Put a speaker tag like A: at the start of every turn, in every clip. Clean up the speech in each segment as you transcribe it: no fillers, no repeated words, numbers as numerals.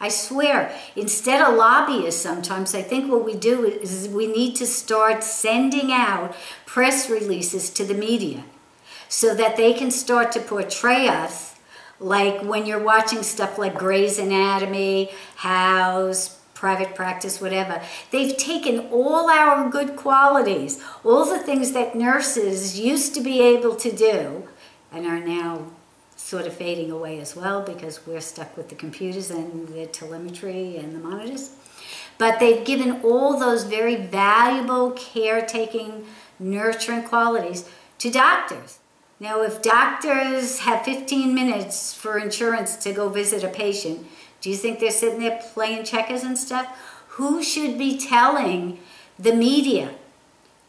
A: I swear, instead of lobbyists sometimes, I think what we do is we need to start sending out press releases to the media so that they can start to portray us like when you're watching stuff like Grey's Anatomy, House, Private Practice, whatever. They've taken all our good qualities, all the things that nurses used to be able to do, and are now sort of fading away as well because we're stuck with the computers and the telemetry and the monitors. But they've given all those very valuable caretaking, nurturing qualities to doctors. Now, if doctors have 15 minutes for insurance to go visit a patient, do you think they're sitting there playing checkers and stuff? Who should be telling the media,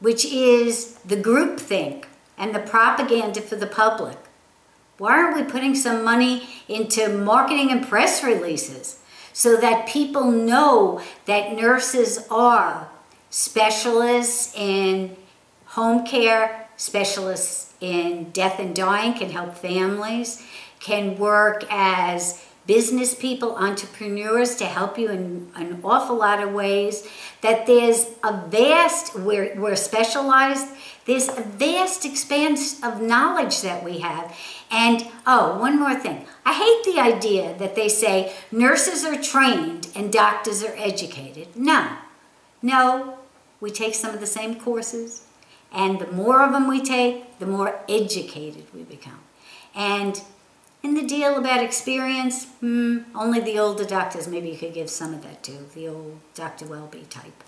A: which is the groupthink and the propaganda for the public? Why aren't we putting some money into marketing and press releases so that people know that nurses are specialists in home care, specialists in death and dying, can help families, can work as business people, entrepreneurs to help you in an awful lot of ways, that there's a vast, we're specialized, there's a vast expanse of knowledge that we have. And, oh, one more thing. I hate the idea that they say nurses are trained and doctors are educated. No. No, we take some of the same courses, and the more of them we take, the more educated we become. And in the deal about experience, only the older doctors, maybe you could give some of that to, the old Dr. Welby type.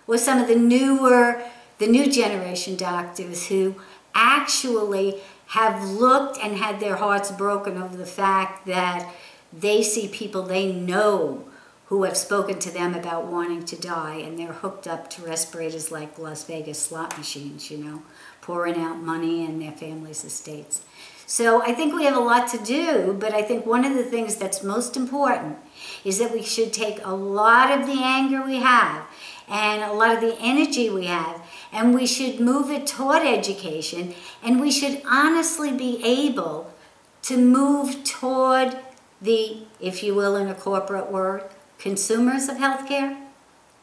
A: Or some of the new generation doctors who actually have looked and had their hearts broken over the fact that they see people they know who have spoken to them about wanting to die, and they're hooked up to respirators like Las Vegas slot machines, you know, pouring out money in their families' estates. So I think we have a lot to do, but I think one of the things that's most important is that we should take a lot of the anger we have and a lot of the energy we have, and we should move it toward education, and we should honestly be able to move toward the, if you will, in a corporate word, consumers of healthcare,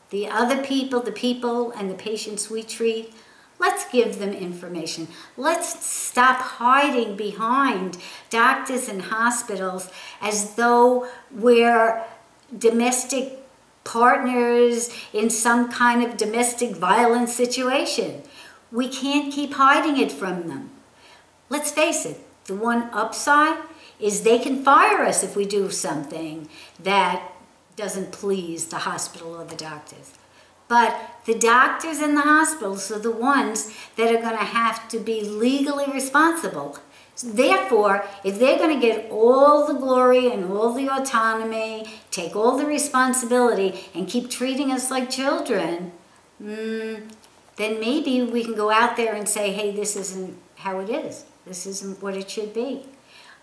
A: the other people, the people and the patients we treat. Let's give them information. Let's stop hiding behind doctors and hospitals as though we're domestic partners in some kind of domestic violence situation. We can't keep hiding it from them. Let's face it, the one upside is they can fire us if we do something that doesn't please the hospital or the doctors. But the doctors and the hospitals are the ones that are going to have to be legally responsible. So therefore, if they're going to get all the glory and all the autonomy, take all the responsibility, and keep treating us like children, then maybe we can go out there and say, hey, this isn't how it is. This isn't what it should be.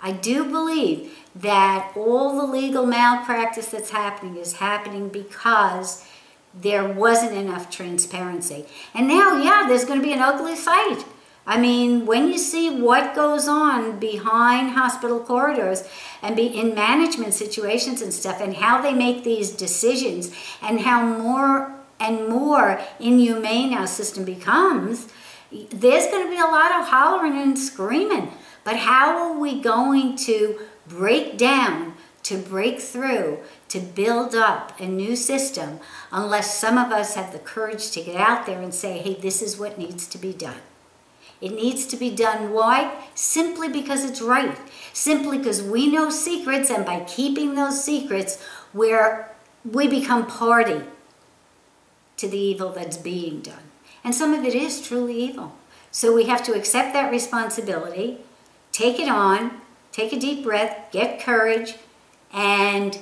A: I do believe that all the legal malpractice that's happening is happening because there wasn't enough transparency. And now, yeah, there's going to be an ugly fight. I mean, when you see what goes on behind hospital corridors and in management situations and stuff, and how they make these decisions, and how more and more inhumane our system becomes, there's going to be a lot of hollering and screaming. But how are we going to break down, to break through, to build up a new system unless some of us have the courage to get out there and say, hey, this is what needs to be done. It needs to be done. Why? Simply because it's right. Simply because we know secrets, and by keeping those secrets, we become party to the evil that's being done. And some of it is truly evil. So we have to accept that responsibility, take it on, take a deep breath, get courage, and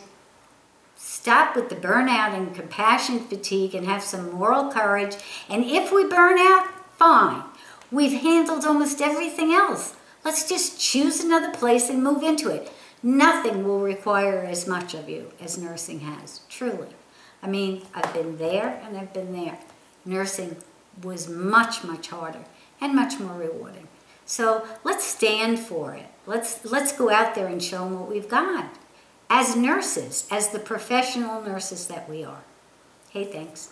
A: stop with the burnout and compassion fatigue, and have some moral courage. And if we burn out, fine. We've handled almost everything else. Let's just choose another place and move into it. Nothing will require as much of you as nursing has, truly. I mean, I've been there and I've been there. Nursing was much, much harder and much more rewarding. So let's stand for it. Let's go out there and show them what we've got. as nurses, as the professional nurses that we are. Hey, thanks.